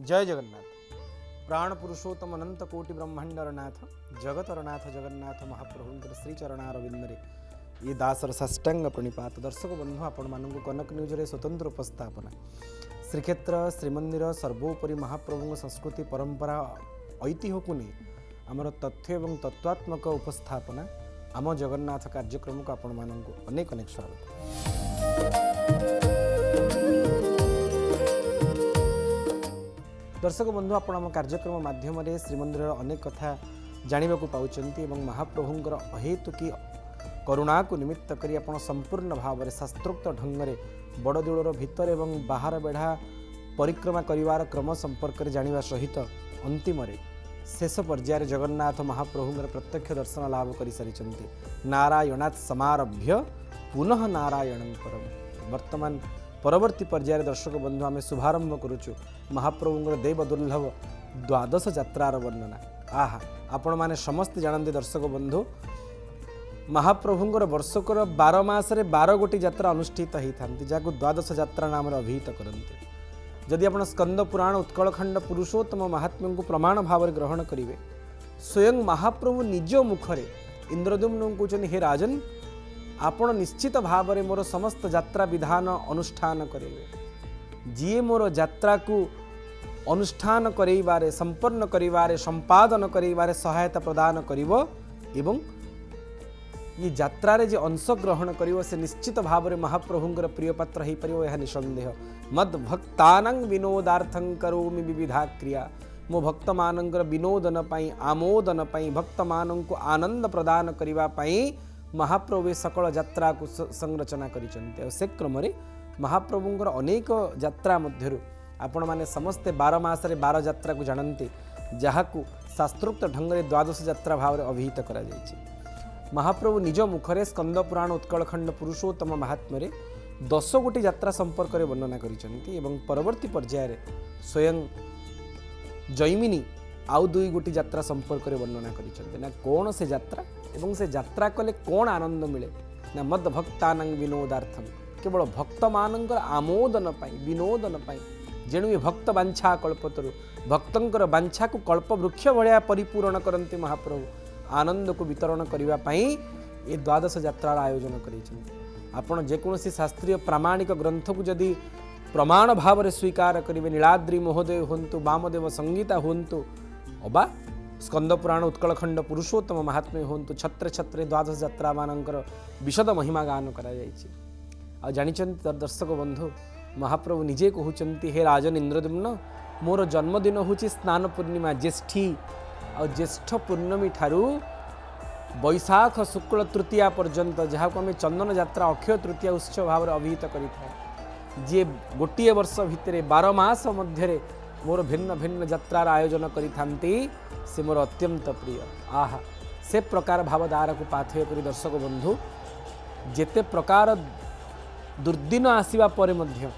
जय जगन्नाथ। प्राण पुरुषोत्तम अनंत कोटि ब्रह्मांडर नाथ जगतर नाथ जगन्नाथ महाप्रभुंकर श्री चरणारविंदरे ये दासर साष्टांग प्रणिपात। दर्शक बंधु आपण मानक कनक न्यूज रे स्वतंत्र उपस्थापना श्रीक्षेत्र श्रीमंदिर सर्वोपरि महाप्रभु संस्कृति परंपरा ऐतिह्य को नहीं आमर तथ्य एवं तत्वात्मक उपस्थापना आम जगन्नाथ कार्यक्रम को आपण मानक अनेक अनेक स्वागत। दर्शक बंधु आपण आम कार्यक्रम माध्यम श्रीमंदिर अनेक कथा जानवा पाँच महाप्रभुंर अहेतुकी करुणा को निमित्त करी आपण संपूर्ण भाव में शास्त्रोक्त ढंग से बड़ देउलर भितर एवं बाहर बेढ़ा परिक्रमा करिवार क्रम संपर्क में जानिबा सहित अंतिम शेष पर्यायर जगन्नाथ महाप्रभुंर प्रत्यक्ष दर्शन लाभ कर सारी नारायणात् समारभ्य पुनः नारायण परम। वर्तमान परवर्ती पर्यायर दर्शक बंधु आम शुभारंभ करुचु महाप्रभुंर देव दुर्लभ द्वादश यात्रार वर्णना। आहा आपण माने समस्त जानते दर्शक बंधु महाप्रभुंर वर्षकर 12 मासरे 12 गोटी यात्रा अनुष्ठित होता जहाँ द्वादश यात्रा नाम अभिहित करते। जदि आप स्कंद पुराण उत्कलखंड पुरुषोत्तम महात्म्य को प्रमाण भाव में ग्रहण करेंगे स्वयं महाप्रभु निज मुखरे इंद्रद्युम्न कहते हे राजन आपण निश्चित भाव में मोर समस्त यात्रा विधान अनुष्ठान करेंगे। जी मोर यात्रा को अनुष्ठान करेबारे संपन्न करेबारे संपादन करेबारे सहायता प्रदान करिवो एवं ये यात्रा रे जे अंश ग्रहण करिवो से निश्चित भाव में महाप्रभुंर प्रिय पात्र हो पारिवो यह निसंदेह। मद भक्तानां विनोदार्थं करोमि विविधा क्रिया मो भक्त मानंकर विनोदन पाई आमोदन पाई भक्त मानन को आनंद प्रदान करिवा पाई महाप्रभु सकल यात्रा को संरचना करिसंते। से क्रम रे महाप्रभुंर अनेक यात्रा मध्यरु आपण माने समस्ते 12 मासरे 12 यात्रा को जानते जहाँ को शास्त्रोक्त ढंग से द्वादश यात्रा भाव में अभिहित करा जायछि। महाप्रभु निज मुखरे स्कंद पुराण उत्कलखंड पुरुषोत्तम महात्म्य 10 गोटी यात्रा संपर्क में वर्णना करिसंती एवं परवर्ती पर्यायर स्वयं जैमिनी आउ 2 गोटी यात्रा संपर्क में वर्णना करिसंती। ना कौन से यात्रा एवं से यात्रा कले कौन आनंद मिले ना मद भक्तानां विनोदार्थम केवल भक्त मानंकर आमोदन पाई विनोदन पाई जेणु ये भक्त बांछा कल्पतरु भक्तंकर बांछा को कल्प वृक्ष भाया परिपूर्ण करते महाप्रभु आनंद को वितरण करने ये द्वादश यात्रार आयोजन कर जेकोसी शास्त्रीय प्रामाणिक ग्रंथ को जदि प्रमाण भाव में स्वीकार करेंगे नीलाद्रि महोदय हूँ वामदेव संगीता हूँ अबा स्कंद पुराण उत्कलखंड पुरुषोत्तम महात्म्य हूँ छत्रे छत्रे द्वादश यात्रा मानकर विशद महिमा गान कर जानिचंती दर्शक बंधु महाप्रभु निजे कहते हे राजन इंद्रद्युम्न मोर जन्मदिन हूँ स्नान पूर्णिमा ज्येष्ठी आ ज्येष्ठ पूर्णमी ठारू बैशाख शुक्ल तृतीया पर्यंत जहाँ को आम चंदन यात्रा अक्षय तृतीया उत्सव भाव में अभिहित करें जी गोटे वर्ष भितर 12 मास मध्य मोर भिन्न भिन्न यात्रार आयोजन करी से मोर अत्यंत प्रिय। आहा से प्रकार भावधारा को पाथेय करी दर्शक बंधु जेते प्रकार दुर्दिन आसवा पर मध्य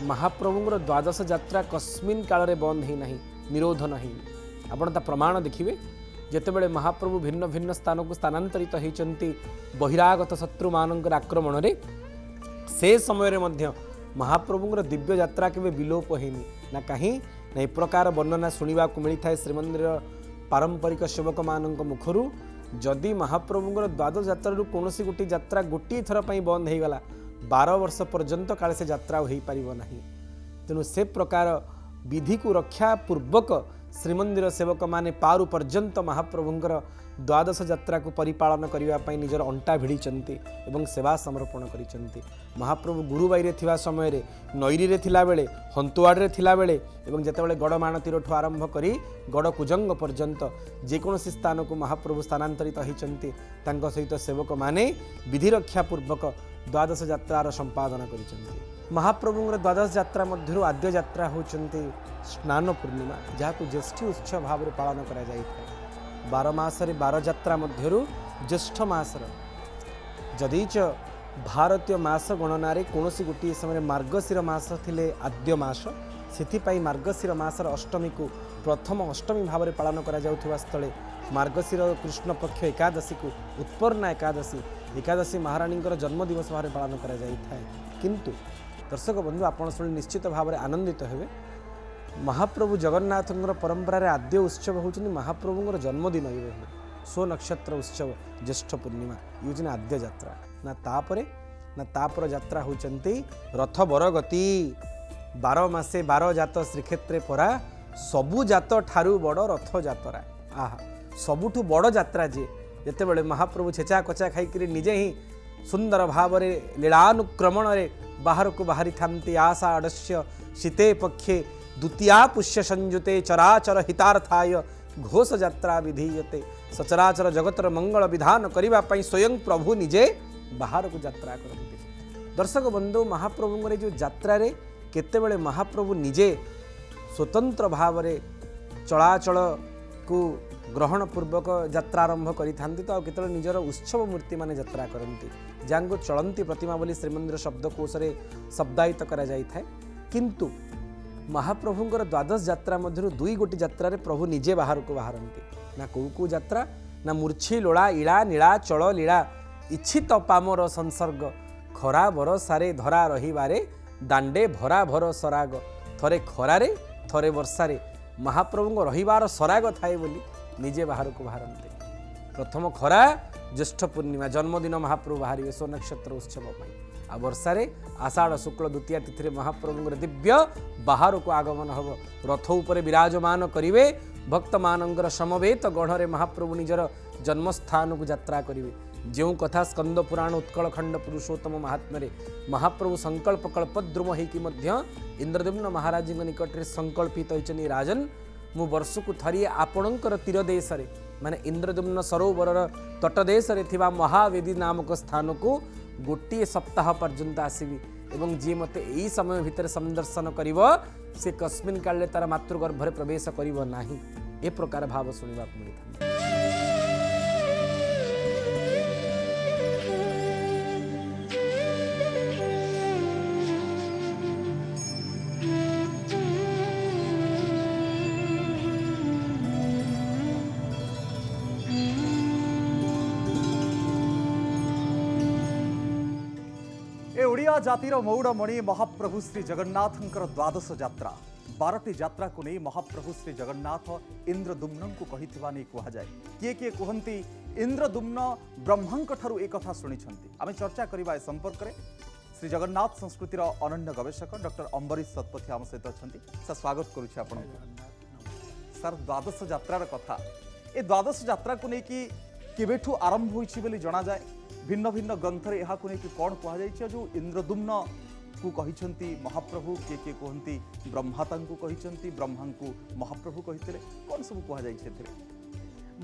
महाप्रभुंर द्वादश यात्रा कस्मिन काल रे बंद ही नहीं निरोध नहीं। आपण ता प्रमाण देखिए जेतेबेले महाप्रभु भिन्न भिन्न स्थान को स्थानांतरित होती बहिरागत शत्रु मानकर आक्रमण रे से समय रे मध्य महाप्रभुंर दिव्य यात्रा के विलोप होनी ना कहीं ना प्रकार वर्णना शुणा को मिलता है श्रीमंदिर पारंपरिक सेवक मान मुखर जदि महाप्रभुंर द्वादश यात्रा कौन गोटी यात्रा गोटे थर पर बंद हो गला 12 वर्ष पर्यंत काले से यात्रा हो पार ना तेणु से प्रकार विधि को रक्षा पूर्वक श्रीमंदिर सेवक माने पारु पर्यंत महाप्रभुंर द्वादश यात्रा को परिपालन करने निजर अंटा भिड़ी एवं सेवा समर्पण करिसेंती। महाप्रभु गुरुबाई थिबा समय रे नईरी रे थिला बेले हंतुआड़ रे थिला बेले एवं जेतेबेले गड़माणतीर ठू आरंभ करी गड़ कुजंग पर्यंत जेकोसी स्थान को महाप्रभु स्थानांतरित होती सहित सेवक माने विधि रक्षा पूर्वक द्वादश यात्रार संपादन करिसेंती। महाप्रभुंर द्वादश यात्रा मध्य आद्य यात्रा होती स्नान पूर्णिमा जहाँ को ज्येष्ठी उत्सव भाव में पालन करा जाए। 12 मासरे 12 यात्रा मध्य ज्येष्ठ मासर जदीच भारतीय मास गणन कौन गोटे समय मार्गशीर मास थिले आद्य मास से मार्गशीर मासर अष्टमी को प्रथम अष्टमी भाव में पालन करा जाउथिबा स्थले मार्गशीर कृष्ण पक्ष एकादशी को उत्पन्ना एकादशी महारानी जन्मदिवस भाव पालन करा जाए। किंतु दर्शक बंधु आपण शुणी निश्चित भाव में आनंदित हेबे महाप्रभु जगन्नाथ परंपरार आद्य उत्सव हूँ महाप्रभुर जन्मदिन ये स्व नक्षत्र उत्सव ज्येष्ठ पूर्णिमा ये हूँ आद्य यात्रा ना तापर यात्रा होती रथ बरगति 12 मासे 12 जात श्रीक्षेत्रे परा सबु जात ठारू बड़ रथ यात्रा आहा सबुठु बड़ यात्रा जी जिते बड़े महाप्रभु छेचा कचा खाई निजे ही सुंदर भाव लीलानुक्रमण बाहर को बाहरी था आशा अडस्य शीते पक्षे द्वितीया पुष्य संयुते चराचर हितार्थाय घोष यात्रा विधीयते सचराचर जगतर मंगल विधान करने स्वयं प्रभु निजे बाहर को यात्रा करते। दर्शक बंधु महाप्रभु जो यात्रा केतेबेले महाप्रभु निजे स्वतंत्र भाव चलाचल को ग्रहण पूर्वक यात्रा आरंभ करिथांती तो केतବେଳେ निजर उत्सव मूर्ति माने यात्रा करती जहाँ चलती प्रतिमा बोली श्रीमंदिर शब्दकोश शब्दायित करा जाय थाए। किंतु महाप्रभुंकर द्वादश यात्रा मध्य दुई गोटी यात्रा प्रभु निजे बाहर को बाहरती ना कौ यात्रा ना मूर्छी लोड़ा इला नीला चल लीला इच्छित पामर संसर्ग खरा बरसारे धरा रहिबारे दांडे भरा भर सराग थरे खरारे थरे वर्षारे महाप्रभु रहिबार सराग थाए बोली निजे बाहर को बाहरते। प्रथम खरा ज्येष्ठ पूर्णिमा जन्मदिन महाप्रभु बाहर स्व नक्षत्र उत्सव आ वर्षारे आषाढ़ शुक्ल द्वितीय तिथि महाप्रभुर दिव्य बाहर को आगमन हम रथ उपरे विराजमान करिवे भक्त मानंकर समवेत गढ़ महाप्रभु निजर जन्मस्थान को यात्रा करिवे। जो कथा स्कंद पुराण उत्कल खंड पुरुषोत्तम महात्म्य महाप्रभु संकल्प कल्पद्रुम होकर इंद्रद्युम्न महाराज निकट में संकल्पित होती राजन मु वर्ष को थरी आपणकर तीर देश माने इंद्रद्युम्न सरोवर तटदेश महावेदी नामक स्थान को गोटे सप्ताह पर्यंत आसबि एवं जी मते यही समय भितर संदर्शन करिव से कस्मिन काले तार मातृगर्भरे प्रवेश करिव नाही ए प्रकार भाव सुनिबा मिलता। ओडिया जातिर मौड़मणि महाप्रभु श्री जगन्नाथंकर द्वादश यात्रा 12टी यात्रा को नहीं महाप्रभु श्री जगन्नाथ इंद्रदुम्न को कहिथिबा नै कुहा जाय। किए कहती इंद्रदुम्न ब्रह्मांक ठारू एक कथा शुणी आम चर्चा करबा ए संपर्क में श्री जगन्नाथ संस्कृतिर अनन्य गवेषक डॉक्टर अंबरीश शतपथी आम सहित अच्छा सर स्वागत करुच्छे आपण सर द्वादश यात्रार कथा ए द्वादश यात्रा को लेकिन केवेठू आरंभ होइछि बोली जणा जाय भिन्न भिन्न ग्रंथरे यहाँ को लेकिन कौन कहुई जो इंद्रदुम्न को कही महाप्रभु किए कहती ब्रह्माता को कही ब्रह्मा को महाप्रभु कही कौन सब कहुई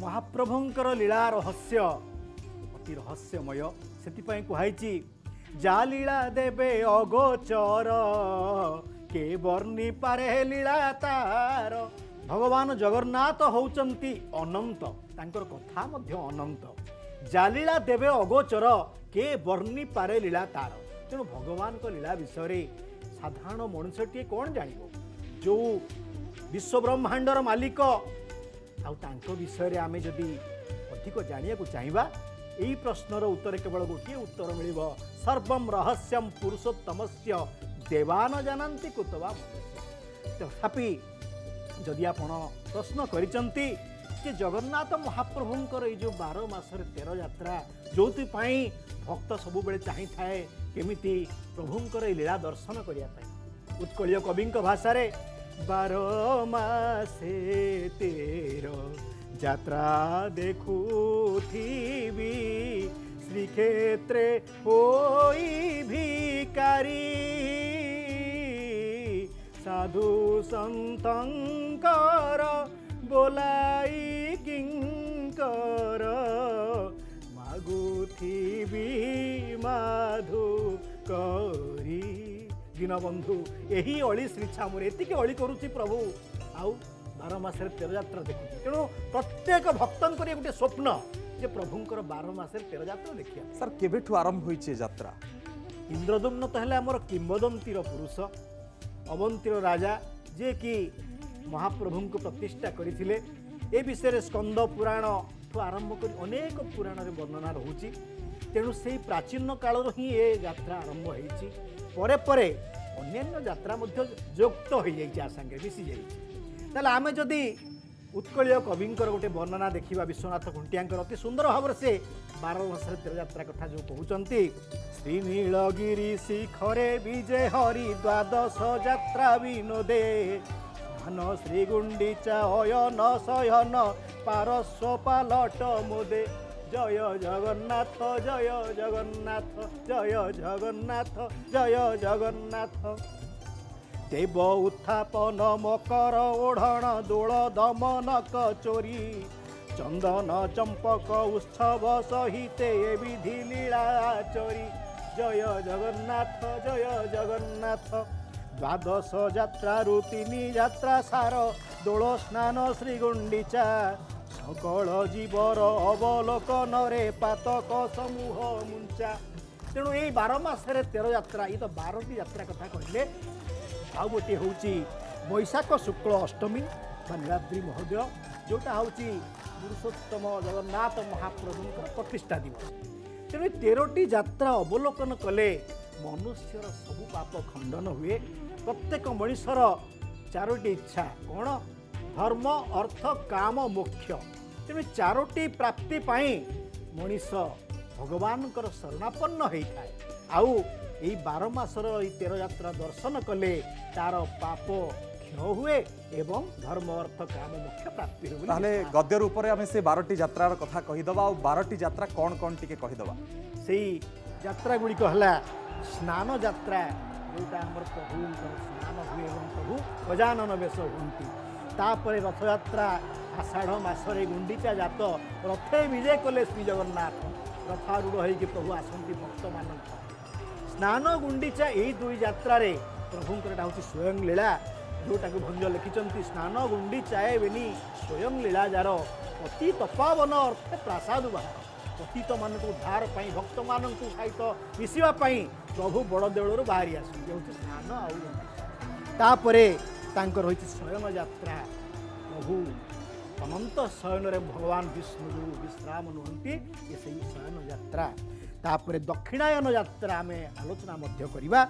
महाप्रभुंकर लीला रहस्य अति रहस्यमय से कहुई जा लीला देवे अगोचर के वर्णी पारे लीला तार भगवान जगन्नाथ होउचंती अनंत तांकर कथा मध्य अनंत जालीला देवे अगोचर के वर्णी पारे लीला तार तेणु भगवान को लीला विषय साधारण मनुष्यटी कौन जान जो विश्व ब्रह्मांडर मालिक आउ विषय आम जदि अधिक जाना चाहिए यही प्रश्नर उत्तर केवल गोटे उत्तर मिल सर्वम रहस्यम पुरुषोत्तमस्य देवान जानती कुतवा तथापि जदि आप प्रश्न करिसंती कि जगन्नाथ महाप्रभुंकर ये जो 12 मासर 13 यात्रा जो भक्त सबु बेले चाही थाए केमिति प्रभुंकर लीला दर्शन करने उत्कलीय कवि भाषा 12 मासे 13 यात्रा देखुथिबी श्रीक्षेत्रे होई भिकारी साधु संतंकर बोलाई किंकर मागुथिबी माधु करी दीनबंधु यही अली श्रीछामुरे एतिके अली करुच्ची प्रभु आउ 12 मास 13 यात्रा देखुँ तेणु प्रत्येक भक्तन गोटे स्वप्न जे प्रभुंकर 12 मास 13 यात्रा देखिया। सर केबेठू आरंभ होइछे यात्रा इंद्रदुम्न तो है आमर किंवदंतीर पुरुष अवंतीर राजा जे कि महाप्रभु को प्रतिष्ठा करथिले ए विषय स्कंद पुराण ठू आरंभ कर अनेक पुराण वर्णना रोचे तेणु से प्राचीन काल ही ये यात्रा आरंभ होती परे अन्यान्य यात्रा मध्य युक्त हो जाइए आसांगे मिसी जाइए आमे जदि उत्कलीय कविंकर गोटे वर्णना देखा विश्वनाथ खुंटियांकर अति सुंदर भाव से 12 वर्षर तेर यात्रा कथा जो कहते श्री नीलगिरी शिखरे विजय हरि द्वादश यात्रा विनोदे मान श्री गुंडीचा अयन शयन पारस्व पालट मोदे जय जगन्नाथ जय जगन्नाथ जय जगन्नाथ जय जगन्नाथ देव उत्थापन मकर ओढ़ण दोल दमन कचोरी चंदन चंपक उत्सव सहित विधि लीला चोरी जय जगन्नाथ जय जगन्नाथ द्वादश यात्रा तीन यात्रा सार दोल स्नान श्री गुंडीचा सकल जीवर अवलोकन रे पातक समूह मुंचा तेणु यही 12 मासरे 13 यात्रा ये तो 12टी यात्रा कथा कहले आउ गोटे हूँ बैशाख शुक्ल अष्टमी बा नीलाद्री महोदय जोटा हूँ पुरुषोत्तम जगन्नाथ महाप्रभु प्रतिष्ठा दिवस तेणु 13टी यात्रा अवलोकन कले मनुष्यर सबु पाप खंडन हुए प्रत्येक मनुष्यर 4टी इच्छा कौन धर्म अर्थ काम मोक्ष तेणु 4टी प्राप्ति पाई मनीष भगवान शरणापन्न होता है आउ यही 12 मासर 13 यात्रा दर्शन कले तार पाप क्षय हुए एवं धर्म अर्थ काम मोक्ष प्राप्ति हुए ताहले गद्य रूप में आम से 12टी यात्रार कथा कहीदबा आ 12टी यात्रा कौन कौन टिके कहीदबा से यात्रा गुड़िक है स्नान यात्रा जोटा आमर प्रभु स्नान हुए एवं प्रभु गजानन बेश हुंती तापर रथ यात्रा आषाढ़ मासरे गुंडीचा जात रथे विजय कले श्री जगन्नाथ रथारूढ़ होगी प्रभु आसती भक्त मान स्नान गुंडीचा यही 2 यात्रा प्रभुंकर हूँ स्वयं लीला जोटा भंज लिखिं स्नान गुंडीचाए बेनी स्वयं लीला जार अति तपावन अर्थ प्रासाद बाहर पतित मान उद्धार भक्त मान सहित मिसापी प्रभु बड़ देवलू बाहरी आसुँ स्नान आउे रही शयन यात्रा प्रभु अनंत शयन भगवान विष्णु विश्राम नुहति ये शयन यात्रा तापर दक्षिणायन यात्रा आम आलोचना करवा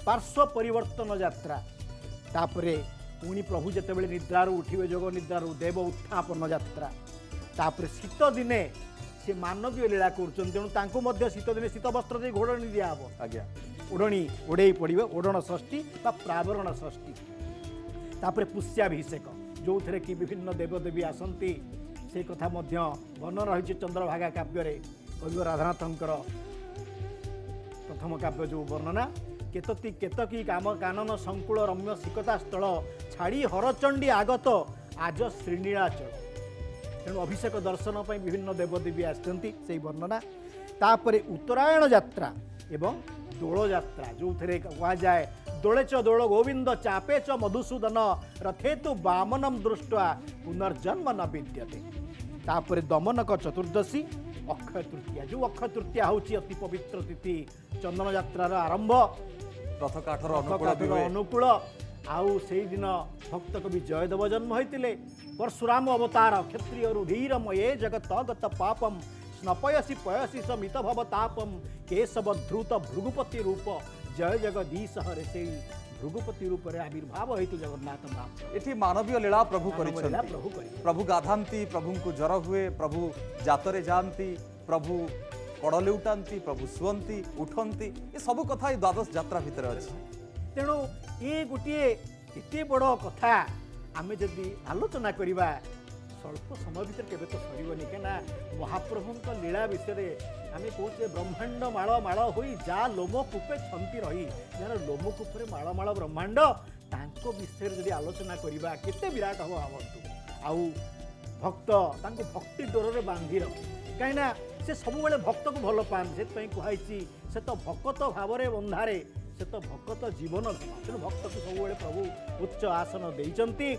पार्श्व परिवर्तन यात्रा तापर पुणी प्रभु जितेबाला निद्रारू उठे जोग निद्रारू देव उत्थापन यात्रा तापर शीत दिने से मानवीय लीला कर शीत दिने शीत वस्त्र दे घोड़णी दिहब आज्ञा ओढ़णी ओढ़े पड़े ओढ़ण षष्ठी प्रावरण षष्ठी तापर पुष्याभिषेक जो थे कि विभिन्न देवदेवी आसती से कथा वर्णन रही चंद्रभागा काव्य कवि राधानाथंकर प्रथम काव्य जो वर्णना केतती केतकी काम कानन संकुल रम्य सिकता स्थल छाड़ी हरचंडी आगत आज श्रीनीलाचल तेणु अभिषेक दर्शन पर विभिन्न देवदेवी आसती से वर्णना तापर उत्तरायण यात्रा एवं दोल यात्रा जो थे कहुए दोले च दोल गोविंद चापे च मधुसूदन रथे तु वामनम दृष्ट्वा पुनर्जन्म न विद्यते तापर दमनक चतुर्दशी अक्षय तृतीया जो अक्षय तृतीया हूँ अति पवित्र तिथि चंदन यात्रार आरंभ रथ काठर अनुकूल आउ से दिन भक्त कवि जयदेव जन्म होते परशुराम अवतार क्षत्रिय रुधिरमये जगत गत पापम स्नपयसी पयसी समित भव तापम केशव धृत भृगुपति रूप जय जगदीश हरे से भृगुपति रूप से आविर्भाव होती जगन्नाथ महाप्रभु एठी मानवीय लीला प्रभु प्रभु प्रभु गाधांती प्रभु को ज्वर हुए प्रभु जातरे जाती प्रभु कड़ लेउटांती प्रभु शुअंती उठंती ये सब कथा ये द्वादश यात्रा भितर अच्छी तेणु ये गोटे एते बड़ कथा आम जदि आलोचना करवा स्वल्प समय भर केवे तो सरबनी कहीं महाप्रभु लीला विषय आम कहे ब्रह्मांड माड़ माड़ हो जा लोमकूपे छंती रही जार लोमकूपे माड़ माड़ ब्रह्मांड तांको विषय जदि आलोचना करवा केते विराट हम भावतु आउ भक्त भक्ति डोर बांधि रख कहीं से सब भक्त को भल पाते से कहुई से तो भक्त भाव बंधारे से तो भक्त जीवन तेणु भक्त को सब प्रभु उच्च आसन देइचंती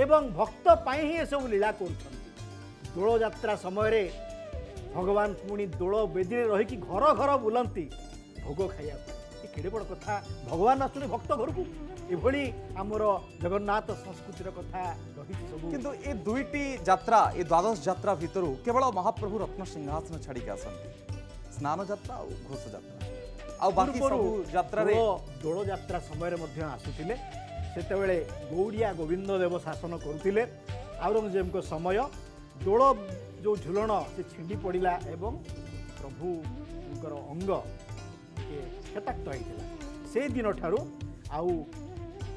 एवं भक्त पाई ही सब लीला कर दोल यात्रा समय भगवान पुणी दोल बेदी रही घर घर बुलती भोग खाया केड़े बड़ कथा भगवान आसुनी भक्त घर को एभली आमर जगन्नाथ संस्कृतिर कथा रही सब किंतु ये दुईटी यात्रा ये द्वादश यात्रा भितर केवल महाप्रभु रत्न सिंहासन छाड़ी आसती स्नान यात्रा और घोष यात्रा ଆଉ ବାକି ସବୁ ଯାତ୍ରାରେ ଦୋଳ ଯାତ୍ରା ସମୟରେ ମଧ୍ୟ ଆସୁଥିଲେ। ସେତେବେଳେ ଗୌଡ଼ିଆ ଗୋବିନ୍ଦ ଦେବ ଶାସନ କରୁଥିଲେ। ଔରଙ୍ଗଜେବଙ୍କ ସମୟ ଦୋଳ ଯେଉଁ ଝୁଲଣ ସେ ଛିଣ୍ଡି ପଡ଼ିଲା ଏବଂ ପ୍ରଭୁଙ୍କର ଅଙ୍ଗ କ୍ଷତାକ୍ତ ହୋଇଥିଲା। ସେଇ ଦିନଠାରୁ ଆଉ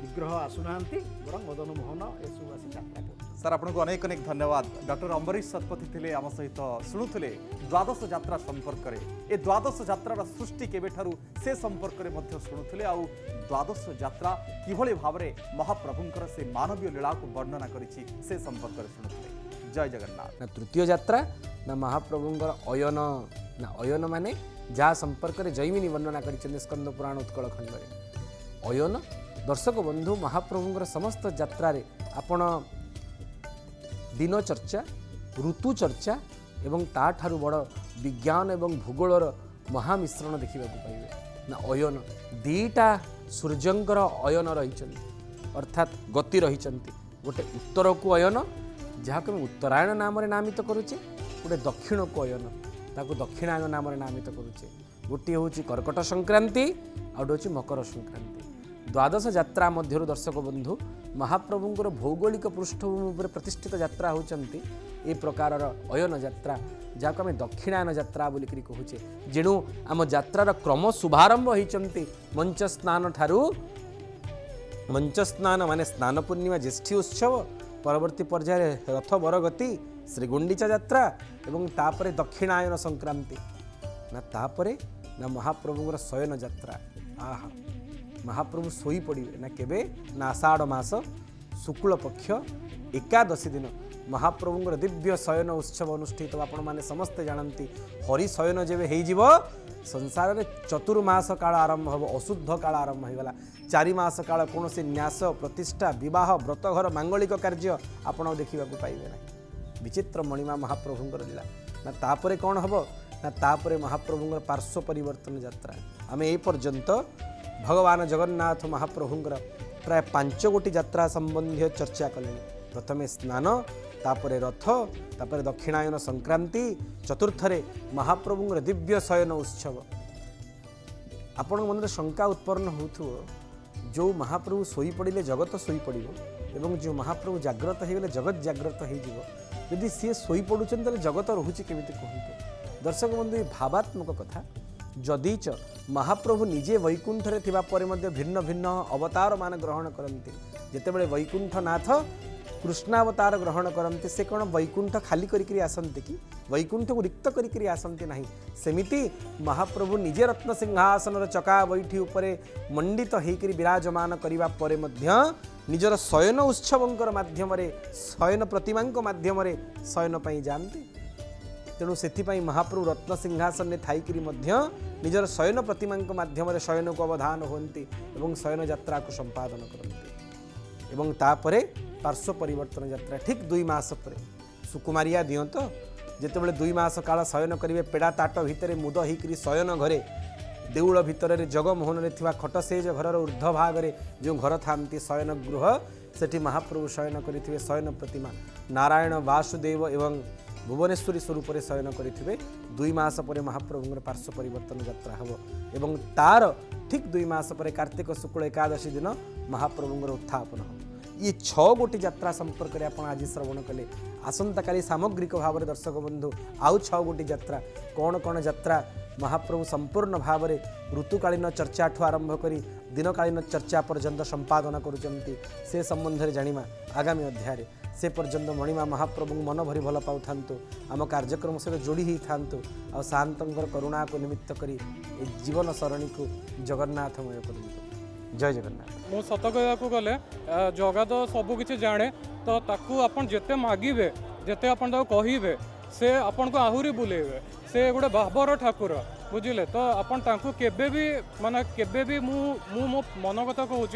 ବିଗ୍ରହ ଆସୁନାହାନ୍ତି, ବରଂ ମଦନ ମୋହନ ଏସବୁ ଆସି ଯାତ୍ରା କରୁଛନ୍ତି। ସାର୍ ଆପଣଙ୍କୁ ଅନେକ ଅନେକ ଧନ୍ୟବାଦ। ଡକ୍ଟର ଅମ୍ବରୀଶ ଶତପଥୀ ଥିଲେ ଆମ ସହିତ, ଶୁଣୁଥିଲେ ଦ୍ୱାଦଶ ଯାତ୍ରା ସମ୍ପର୍କରେ। ଏ ଦ୍ୱାଦଶ ଯାତ୍ରାର ସୃଷ୍ଟି କେବେଠାରୁ ସେ ସମ୍ପର୍କରେ ମଧ୍ୟ ଶୁଣୁଥିଲେ। ଆଉ ଦ୍ୱାଦଶ ଯାତ୍ରା କିଭଳି ଭାବରେ ମହାପ୍ରଭୁଙ୍କର ସେ ମାନବୀୟ ଲୀଳାକୁ ବର୍ଣ୍ଣନା କରିଛି ସେ ସମ୍ପର୍କରେ ଶୁଣୁଥିଲେ। ଜୟ ଜଗନ୍ନାଥ। ନା ତୃତୀୟ ଯାତ୍ରା ନା ମହାପ୍ରଭୁଙ୍କର ଅୟନ, ନା ଅୟନ ମାନେ ଯାହା ସମ୍ପର୍କରେ ଜୈମିନୀ ବର୍ଣ୍ଣନା କରିଛନ୍ତି ସ୍କନ୍ଦ ପୁରାଣ ଉତ୍କଳ ଖଣ୍ଡରେ। ଅୟନ ଦର୍ଶକ ବନ୍ଧୁ ମହାପ୍ରଭୁଙ୍କର ସମସ୍ତ ଯାତ୍ରାରେ ଆପଣ ଦିନ ଚର୍ଚ୍ଚା, ଋତୁ ଚର୍ଚ୍ଚା ଏବଂ ତାଠାରୁ ବଡ଼ ବିଜ୍ଞାନ ଏବଂ ଭୂଗୋଳର ମହାମିଶ୍ରଣ ଦେଖିବାକୁ ପାଇବେ। ନା ଅୟନ ଦୁଇଟା ସୂର୍ଯ୍ୟଙ୍କର ଅୟନ ରହିଛନ୍ତି, ଅର୍ଥାତ୍ ଗତି ରହିଛନ୍ତି। ଗୋଟେ ଉତ୍ତରକୁ ଅୟନ, ଯାହାକୁ ଆମେ ଉତ୍ତରାୟଣ ନାମରେ ନାମିତ କରୁଛେ, ଗୋଟେ ଦକ୍ଷିଣକୁ ଅୟନ, ତାକୁ ଦକ୍ଷିଣାୟନ ନାମରେ ନାମିତ କରୁଛେ। ଗୋଟିଏ ହେଉଛି କର୍କଟ ସଂକ୍ରାନ୍ତି, ଆଉ ଗୋଟେ ହେଉଛି ମକର ସଂକ୍ରାନ୍ତି। ଦ୍ୱାଦଶ ଯାତ୍ରା ମଧ୍ୟରୁ ଦର୍ଶକ ବନ୍ଧୁ ମହାପ୍ରଭୁଙ୍କର ଭୌଗୋଳିକ ପୃଷ୍ଠଭୂମି ଉପରେ ପ୍ରତିଷ୍ଠିତ ଯାତ୍ରା ହେଉଛନ୍ତି ଏ ପ୍ରକାରର ଅୟନ ଯାତ୍ରା, ଯାହାକୁ ଆମେ ଦକ୍ଷିଣାୟନ ଯାତ୍ରା ବୋଲିକରି କହୁଛେ। ଯେଣୁ ଆମ ଯାତ୍ରାର କ୍ରମ ଶୁଭାରମ୍ଭ ହୋଇଛନ୍ତି ମଞ୍ଚ ସ୍ନାନ ଠାରୁ। ମଞ୍ଚ ସ୍ନାନ ମାନେ ସ୍ନାନ ପୂର୍ଣ୍ଣିମା ଜ୍ୟେଷ୍ଠୀ ଉତ୍ସବ, ପରବର୍ତ୍ତୀ ପର୍ଯ୍ୟାୟରେ ରଥ ବରଗତି, ଶ୍ରୀଗୁଣ୍ଡିଚା ଯାତ୍ରା ଏବଂ ତାପରେ ଦକ୍ଷିଣାୟନ ସଂକ୍ରାନ୍ତି। ନା ତାପରେ ନା ମହାପ୍ରଭୁଙ୍କର ଶୟନ ଯାତ୍ରା। ଆହା, ମହାପ୍ରଭୁ ଶୋଇପଡ଼ିବେ ନା କେବେ? ନା ଆଷାଢ଼ ମାସ ଶୁକ୍ଳ ପକ୍ଷ ଏକାଦଶୀ ଦିନ ମହାପ୍ରଭୁଙ୍କର ଦିବ୍ୟ ଶୟନ ଉତ୍ସବ ଅନୁଷ୍ଠିତ। ଆପଣମାନେ ସମସ୍ତେ ଜାଣନ୍ତି ହରି ଶୟନ ଯେବେ ହେଇଯିବ ସଂସାରରେ ଚତୁର୍ମାସ କାଳ ଆରମ୍ଭ ହେବ, ଅଶୁଦ୍ଧ କାଳ ଆରମ୍ଭ ହୋଇଗଲା। 4 ମାସ କାଳ କୌଣସି ନ୍ୟାସ, ପ୍ରତିଷ୍ଠା, ବିବାହ, ବ୍ରତଘର, ମାଙ୍ଗଳିକ କାର୍ଯ୍ୟ ଆପଣ ଦେଖିବାକୁ ପାଇବେ ନାହିଁ। ବିଚିତ୍ର ମଣିମା ମହାପ୍ରଭୁଙ୍କର ଲୀଳା। ନା ତାପରେ କ'ଣ ହେବ? ନା ତାପରେ ମହାପ୍ରଭୁଙ୍କର ପାର୍ଶ୍ୱ ପରିବର୍ତ୍ତନ ଯାତ୍ରା। ଆମେ ଏ ପର୍ଯ୍ୟନ୍ତ ଭଗବାନ ଜଗନ୍ନାଥ ମହାପ୍ରଭୁଙ୍କର ପ୍ରାୟ 5 ଗୋଟି ଯାତ୍ରା ସମ୍ବନ୍ଧୀୟ ଚର୍ଚ୍ଚା କଲେଣି। ପ୍ରଥମେ ସ୍ନାନ, ତାପରେ ରଥ, ତାପରେ ଦକ୍ଷିଣାୟନ ସଂକ୍ରାନ୍ତି, ଚତୁର୍ଥରେ ମହାପ୍ରଭୁଙ୍କର ଦିବ୍ୟ ଶୟନ ଉତ୍ସବ। ଆପଣଙ୍କ ମନରେ ଶଙ୍କା ଉତ୍ପନ୍ନ ହେଉଥିବ, ଯେଉଁ ମହାପ୍ରଭୁ ଶୋଇପଡ଼ିଲେ ଜଗତ ଶୋଇପଡ଼ିବ ଏବଂ ଯେଉଁ ମହାପ୍ରଭୁ ଜାଗ୍ରତ ହୋଇଗଲେ ଜଗତ ଜାଗ୍ରତ ହୋଇଯିବ। ଯଦି ସିଏ ଶୋଇପଡ଼ୁଛନ୍ତି ତାହେଲେ ଜଗତ ରହୁଛି କେମିତି କୁହନ୍ତୁ? ଦର୍ଶକ ବନ୍ଧୁ, ଏ ଭାବାତ୍ମକ କଥା। ଯଦିଚ ମହାପ୍ରଭୁ ନିଜେ ବୈକୁଣ୍ଠରେ ଥିବା ପରେ ମଧ୍ୟ ଭିନ୍ନ ଭିନ୍ନ ଅବତାରମାନ ଗ୍ରହଣ କରନ୍ତି। ଯେତେବେଳେ ବୈକୁଣ୍ଠନାଥ କୃଷ୍ଣାବତାର ଗ୍ରହଣ କରନ୍ତି, ସେ କ'ଣ ବୈକୁଣ୍ଠ ଖାଲି କରିକିରି ଆସନ୍ତି କି? ବୈକୁଣ୍ଠକୁ ରିକ୍ତ କରିକିରି ଆସନ୍ତି ନାହିଁ। ସେମିତି ମହାପ୍ରଭୁ ନିଜେ ରତ୍ନସିଂହାସନର ଚକା ବୈଠି ଉପରେ ମଣ୍ଡିତ ହୋଇକରି ବିରାଜମାନ କରିବା ପରେ ମଧ୍ୟ ନିଜର ଶୟନ ଉତ୍ସବଙ୍କର ମାଧ୍ୟମରେ, ଶୟନ ପ୍ରତିମାଙ୍କ ମାଧ୍ୟମରେ ଶୟନ ପାଇଁ ଯାଆନ୍ତି। ତେଣୁ ସେଥିପାଇଁ ମହାପ୍ରଭୁ ରତ୍ନସିଂହାସନରେ ଥାଇକରି ମଧ୍ୟ ନିଜର ଶୟନ ପ୍ରତିମାଙ୍କ ମାଧ୍ୟମରେ ଶୟନକୁ ଅବଧାନ ହୁଅନ୍ତି ଏବଂ ଶୟନ ଯାତ୍ରାକୁ ସମ୍ପାଦନ କରନ୍ତି। ଏବଂ ତାପରେ ପାର୍ଶ୍ୱ ପରିବର୍ତ୍ତନ ଯାତ୍ରା ଠିକ୍ 2 ମାସ ପରେ ସୁକୁମାରିଆ ଦିଅନ୍ତ ଯେତେବେଳେ 2 ମାସ କାଳ ଶୟନ କରିବେ, ପେଡ଼ା ତାଟ ଭିତରେ ମୁଦ ହେଇକରି ଶୟନ ଘରେ, ଦେଉଳ ଭିତରରେ ଜଗମୋହନରେ ଥିବା ଖଟସେଜ ଘରର ଉର୍ଦ୍ଧ୍ୱ ଭାଗରେ ଯେଉଁ ଘର ଥାନ୍ତି ଶୟନ ଗୃହ, ସେଠି ମହାପ୍ରଭୁ ଶୟନ କରିଥିବେ। ଶୟନ ପ୍ରତିମା ନାରାୟଣ, ବାସୁଦେବ ଏବଂ ଭୁବନେଶ୍ୱରୀ ସ୍ୱରୂପରେ ଶୟନ କରିଥିବେ। 2 ମାସ ପରେ ମହାପ୍ରଭୁଙ୍କର ପାର୍ଶ୍ୱ ପରିବର୍ତ୍ତନ ଯାତ୍ରା ହେବ ଏବଂ ତାର ଠିକ୍ 2 ମାସ ପରେ କାର୍ତ୍ତିକ ଶୁକ୍ଳ ଏକାଦଶୀ ଦିନ ମହାପ୍ରଭୁଙ୍କର ଉତ୍ଥାପନ ହେବ। ये 6 गोटी यात्रा संपर्क में आप आज श्रवण कले। आसंता काली सामग्रिक भाव में दर्शक बंधु आउ 6 गोटी यात्रा कौन कौन यात्रा महाप्रभु संपूर्ण भाव में ऋतुकालीन चर्चा ठू आरंभ कर दिनकालीन चर्चा पर्यंत संपादन करुँचे से संबंध में जाना आगामी अध्याय से पर्यंत मणिमा महाप्रभु मन भरी भल पाऊ आम कार्यक्रम सहित जोड़ी ही था आ शांतर करुणा को निमित्त करी जीवन सरणी को जगन्नाथमय करूँ। जय जगन्नाथ। मु सत कहवाक गले जगा तो सबकि जाने तो ताकू आपन जेते मागिबे जेते आपन कहिबे से आपन को आहुरी बुलेबे से गोटे भावर ठाकुर बुझिले तो आपन तांकू केबे भी माने केबे भी मु मो मन कथा कहूँ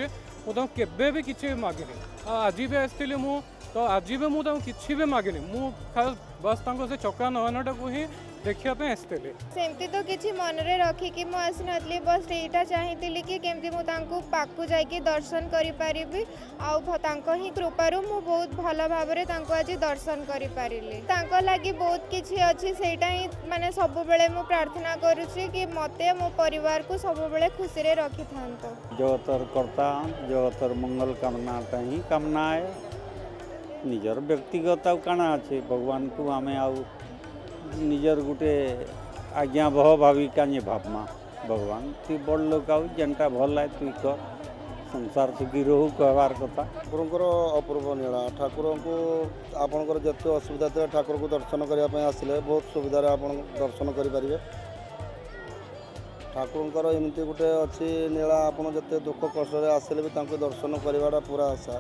मु केबे भी किछि मागिनी आज भी आसती मु तो आज भी मुझे किसी भी मागिनी मु खास बस से चका नयनटा को ही देखिया पे आसते सेमती तो किसी मन रे रखिकी मु आसी नथली बस एटा चाहिथिली कि केमती मु तांको पाकु जाइकी दर्शन करि परिबी आउ तांको ही कृपारु मु बहुत भल भाबरे तांको आज दर्शन करि परिली तांको लागि बहुत किछि अछि सेटा ही माने सब बेले मु प्रार्थना करूची कि मते मो परिवार को सब बेले खुशी रे रखि थांतो जगतर कर्ता जगतर मंगल कामना ही कामना है निजर व्यक्तिगत काना अच्छे भगवान को आम आउ निजर गोटे आज्ञा बह भाविका नहीं भावमा भगवान तु बड़ लोक आउ जेनटा भल है तु कर संसार सुखी रहू कहबार कथा ठाकुर अपूर्व नीला ठाकुर को आपणकर जिते असुविधा थे ठाकुर को दर्शन करने आसिले बहुत सुविधा आप दर्शन करेंगे ठाकुर एमती गोटे अच्छी नीला आपड़ जिते दुख कष्ट आसिले भी दर्शन करवाटा पूरा आशा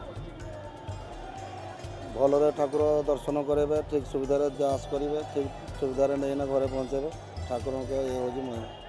भलरे ठाकुर दर्शन करेंगे ठीक सुविधा जांच करेंगे ठीक सुविधा नहीं घरे पहुँचे ठाकुर ये हूँ महिमा।